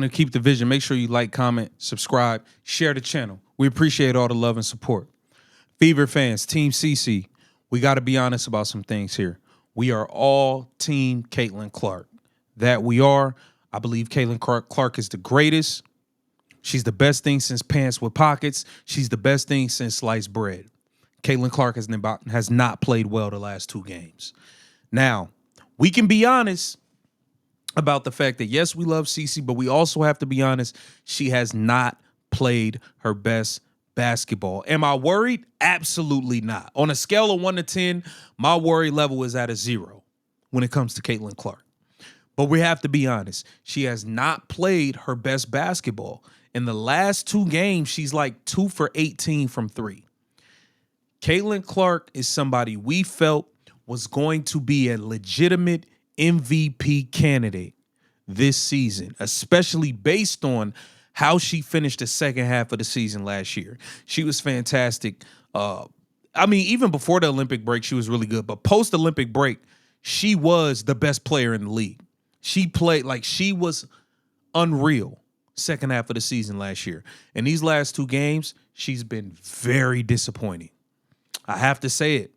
To keep the vision, make sure you like, comment, subscribe, share the channel. We appreciate all the love and support. Fever fans, Team CC, we got to be honest about some things here. We are all Team Caitlin Clark. That we are. I believe Caitlin Clark is the greatest. She's the best thing since pants with pockets. She's the best thing since sliced bread. Caitlin Clark has not played well the last 2 games. Now, we can be honest about the fact that, yes, we love CC, but we also have to be honest, she has not played her best basketball. Am I worried? Absolutely not. On a scale of 1 to 10, my worry level is at a 0 when it comes to Caitlin Clark. But we have to be honest. She has not played her best basketball. In the last 2 games, she's like 2 for 18 from 3. Caitlin Clark is somebody we felt was going to be a legitimate MVP candidate this season, especially based on how she finished the second half of the season last year. She was fantastic. Even before the Olympic break, she was really good. But post-Olympic break, she was the best player in the league. She played like she was unreal second half of the season last year. And these last 2 games, she's been very disappointing. I have to say it.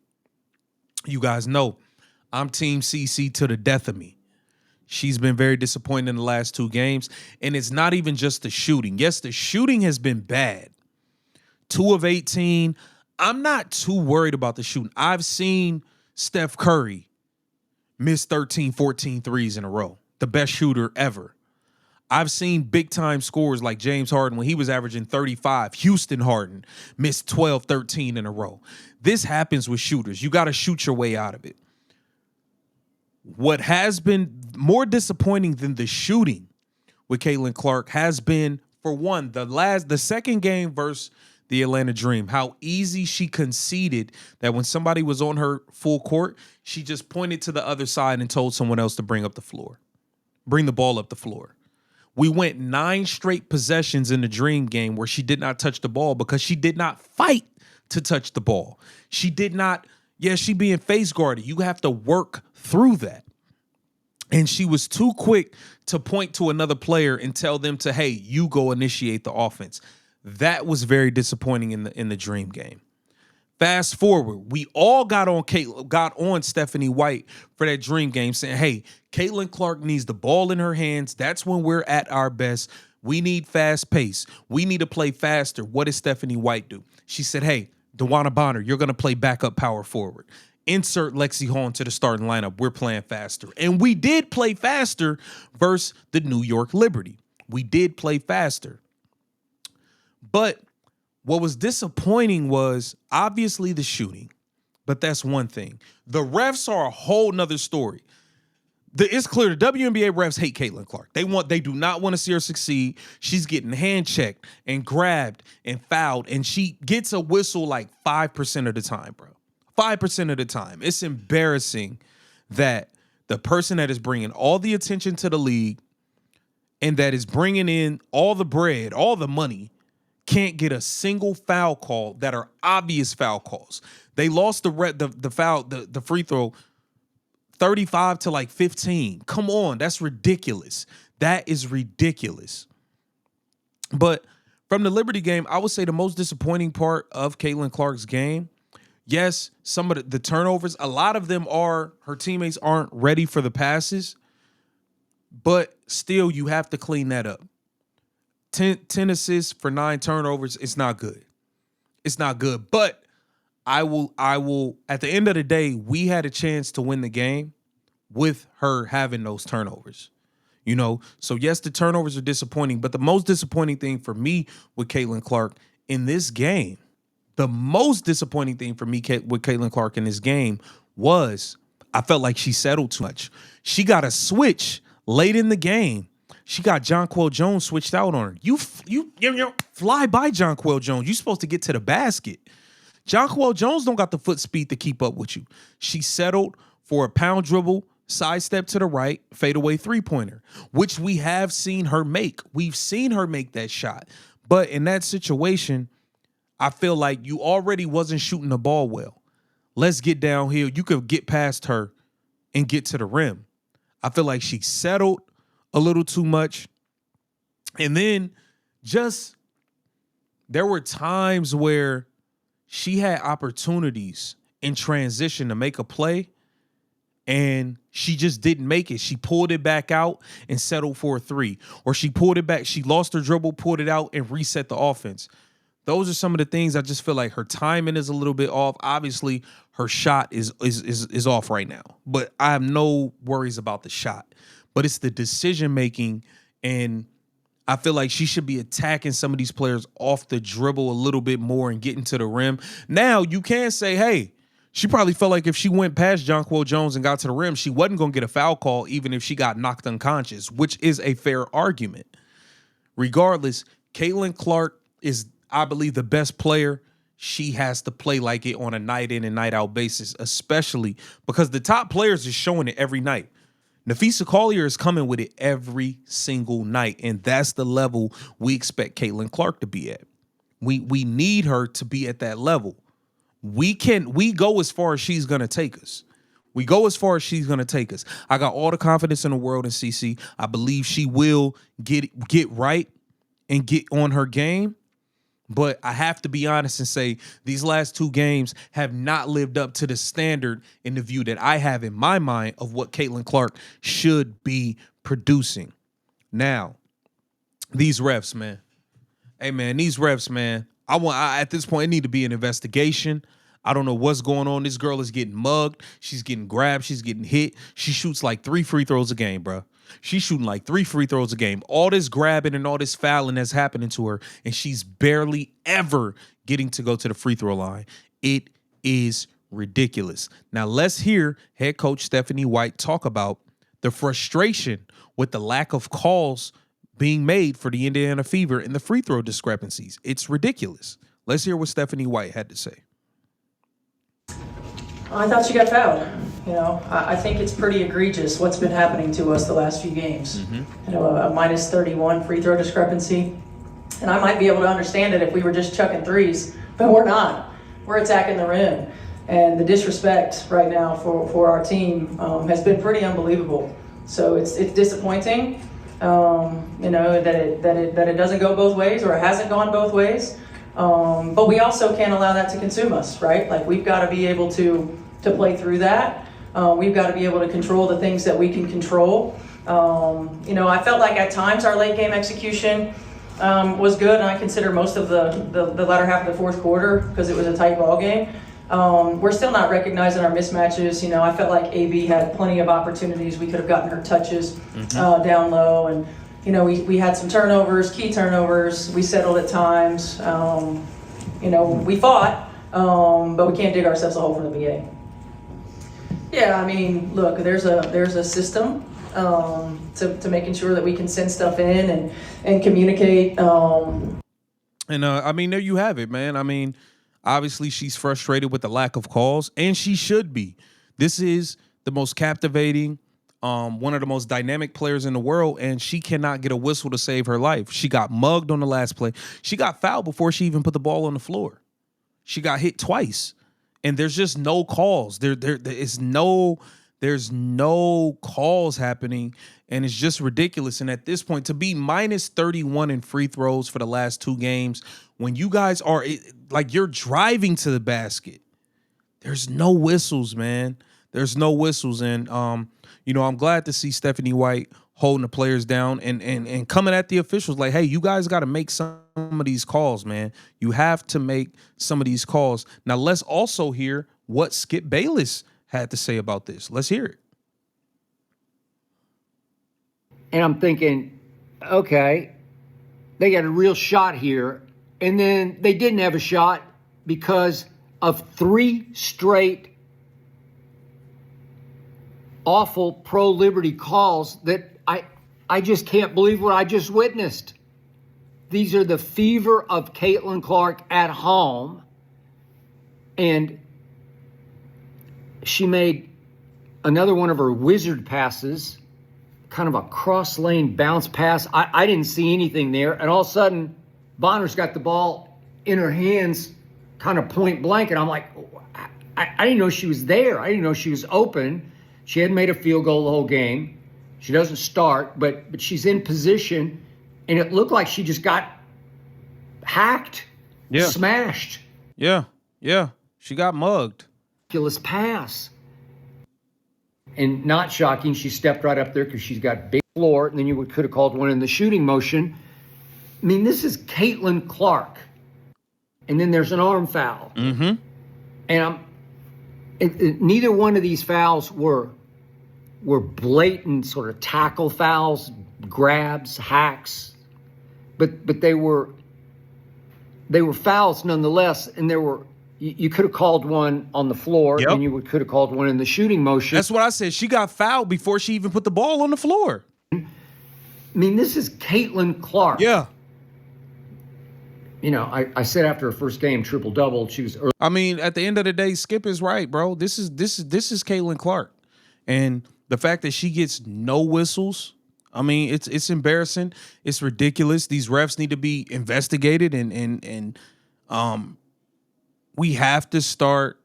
You guys know I'm Team CC to the death of me. She's been very disappointing in the last 2 games. And it's not even just the shooting. Yes, the shooting has been bad. 2 of 18. I'm not too worried about the shooting. I've seen Steph Curry miss 13, 14 threes in a row. The best shooter ever. I've seen big-time scorers like James Harden when he was averaging 35. Houston Harden missed 12, 13 in a row. This happens with shooters. You got to shoot your way out of it. What has been more disappointing than the shooting with Caitlin Clark has been, for one, the second game versus the Atlanta Dream, how easy she conceded that when somebody was on her full court, she just pointed to the other side and told someone else to bring the ball up the floor. We went 9 straight possessions in the Dream game where she did not touch the ball because she did not fight to touch the ball. She did not, she being face guarded. You have to work through that. And she was too quick to point to another player and tell them to, hey, you go initiate the offense. That was very disappointing in the Dream game. Fast forward, we all got on Stephanie White for that Dream game saying, hey, Caitlin Clark needs the ball in her hands. That's when we're at our best. We need fast pace. We need to play faster. What does Stephanie White do? She said, hey, DeWanna Bonner, you're going to play backup power forward. Insert Lexi Hall into the starting lineup. We're playing faster. And we did play faster versus the New York Liberty. We did play faster. But what was disappointing was obviously the shooting, but that's one thing. The refs are a whole nother story. It's clear the WNBA refs hate Caitlin Clark. They do not want to see her succeed. She's getting hand checked and grabbed and fouled, and she gets a whistle like 5% of the time, bro. 5% of the time. It's embarrassing that the person that is bringing all the attention to the league and that is bringing in all the bread, all the money, can't get a single foul call that are obvious foul calls. They lost the free throw 35 to like 15. Come on, that's ridiculous. That is ridiculous. But from the Liberty game, I would say the most disappointing part of Caitlin Clark's game, yes, some of the turnovers, a lot of them are her teammates aren't ready for the passes, but still you have to clean that up. 10 assists for 9 turnovers. It's not good. It's not good. But I will, at the end of the day, we had a chance to win the game with her having those turnovers. So yes, the turnovers are disappointing, but the most disappointing thing for me with Caitlin Clark in this game, the most disappointing thing for me with Caitlin Clark in this game was I felt like she settled too much. She got a switch late in the game. She got Jonquel Jones switched out on her. You fly by Jonquel Jones. You're supposed to get to the basket. Jonquel Jones don't got the foot speed to keep up with you. She settled for a pound dribble, sidestep to the right, fadeaway three-pointer, which we have seen her make. We've seen her make that shot. But in that situation, I feel like you already wasn't shooting the ball well. Let's get downhill. You could get past her and get to the rim. I feel like she settled a little too much. And then just there were times where she had opportunities in transition to make a play and she just didn't make it. She pulled it back out and settled for a three. Or she pulled it back, she lost her dribble, pulled it out, and reset the offense. Those are some of the things I just feel like her timing is a little bit off. Obviously, her shot is off right now. But I have no worries about the shot. But it's the decision making, and I feel like she should be attacking some of these players off the dribble a little bit more and getting to the rim. Now, you can say, hey, she probably felt like if she went past Jonquel Jones and got to the rim, she wasn't going to get a foul call even if she got knocked unconscious, which is a fair argument. Regardless, Caitlin Clark is, I believe, the best player. She has to play like it on a night in and night out basis, especially because the top players is showing it every night. Nafisa Collier is coming with it every single night, and that's the level we expect Caitlin Clark to be at. We need her to be at that level. We go as far as she's going to take us. We go as far as she's going to take us. I got all the confidence in the world in CC. I believe she will get right and get on her game. But I have to be honest and say these last two games have not lived up to the standard in the view that I have in my mind of what Caitlin Clark should be producing. Now, these refs, man. Hey, man, these refs, man. At this point, it need to be an investigation. I don't know what's going on. This girl is getting mugged. She's getting grabbed. She's getting hit. She shoots like 3 free throws a game, bro. She's shooting like 3 free throws a game. All this grabbing and all this fouling that's happening to her, and she's barely ever getting to go to the free throw line. It is ridiculous. Now, let's hear head coach Stephanie White talk about the frustration with the lack of calls being made for the Indiana Fever and the free throw discrepancies. It's ridiculous. Let's hear what Stephanie White had to say. I thought she got fouled. I think it's pretty egregious what's been happening to us the last few games. Mm-hmm. A minus 31 free throw discrepancy. And I might be able to understand it if we were just chucking threes, but we're not. We're attacking the rim. And the disrespect right now for our team has been pretty unbelievable. So it's disappointing, that it doesn't go both ways, or it hasn't gone both ways. But we also can't allow that to consume us, right? Like, we've got to be able to play through that. We've got to be able to control the things that we can control. I felt like at times our late game execution was good, and I consider most of the latter half of the fourth quarter because it was a tight ball game. We're still not recognizing our mismatches. I felt like AB had plenty of opportunities. We could have gotten her touches down low, and we had some turnovers, key turnovers. We settled at times. We fought, but we can't dig ourselves a hole from the beginning. Yeah, I mean, look, there's a system to making sure that we can send stuff in and communicate. There you have it, man. I mean, obviously she's frustrated with the lack of calls, and she should be. This is the most captivating, one of the most dynamic players in the world, and she cannot get a whistle to save her life. She got mugged on the last play. She got fouled before she even put the ball on the floor. She got hit twice, and there's just no calls. There's no calls happening, and it's just ridiculous. And at this point, to be minus 31 in free throws for the last 2 games, when you guys are like you're driving to the basket, there's no whistles, man. There's no whistles, and I'm glad to see Stephanie White holding the players down and coming at the officials like, hey, you guys got to make some of these calls, man. You have to make some of these calls. Now, let's also hear what Skip Bayless had to say about this. Let's hear it. And I'm thinking, okay, they got a real shot here. And then they didn't have a shot because of 3 straight awful pro-liberty calls that I just can't believe what I just witnessed. These are the Fever of Caitlin Clark at home. And she made another one of her wizard passes, kind of a cross-lane bounce pass. I didn't see anything there. And all of a sudden, Bonner's got the ball in her hands, kind of point blank. And I'm like, I didn't know she was there. I didn't know she was open. She hadn't made a field goal the whole game. She doesn't start, but she's in position. and it looked like she just got hacked, smashed. Yeah. She got mugged. Ridiculous pass. And not shocking, she stepped right up there because she's got big floor, and then you could have called one in the shooting motion. I mean, this is Caitlin Clark. And then there's an arm foul. Mm-hmm. And neither one of these fouls were blatant sort of tackle fouls, grabs, hacks, but they were fouls nonetheless. And you could have called one on the floor, and you could have called one in the shooting motion. That's what I said. She got fouled before she even put the ball on the floor. I mean, this is Caitlin Clark. Yeah. You know, I said after her first game, triple-double, she was early. I mean, at the end of the day, Skip is right, bro. This is Caitlin Clark. And the fact that she gets no whistles, I mean, it's embarrassing. It's ridiculous. These refs need to be investigated, and we have to start.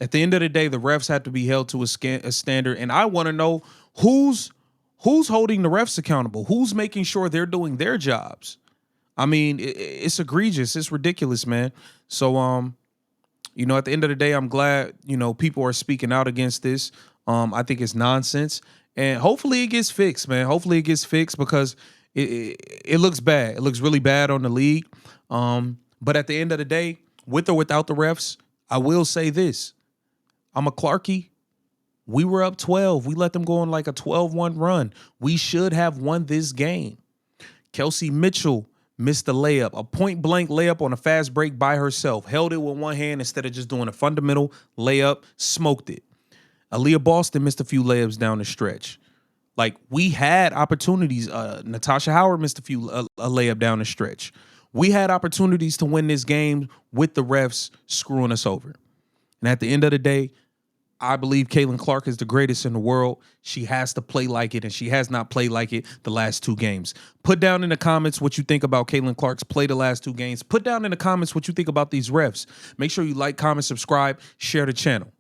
At the end of the day, the refs have to be held to a standard, and I want to know who's holding the refs accountable, who's making sure they're doing their jobs. I mean, it's egregious. It's ridiculous, man. So, you know, at the end of the day, I'm glad, you know, people are speaking out against this. I think it's nonsense, and hopefully it gets fixed, man. Hopefully it gets fixed because it looks bad. It looks really bad on the league. But at the end of the day, with or without the refs, I will say this. I'm a Clarkie. We were up 12. We let them go on like a 12-1 run. We should have won this game. Kelsey Mitchell missed a layup, a point-blank layup on a fast break by herself. Held it with one hand instead of just doing a fundamental layup. Smoked it. Aaliyah Boston missed a few layups down the stretch. Like, we had opportunities. Natasha Howard missed a layup down the stretch. We had opportunities to win this game with the refs screwing us over. And at the end of the day, I believe Caitlin Clark is the greatest in the world. She has to play like it, and she has not played like it the last 2 games. Put down in the comments what you think about Caitlin Clark's play the last 2 games. Put down in the comments what you think about these refs. Make sure you like, comment, subscribe, share the channel.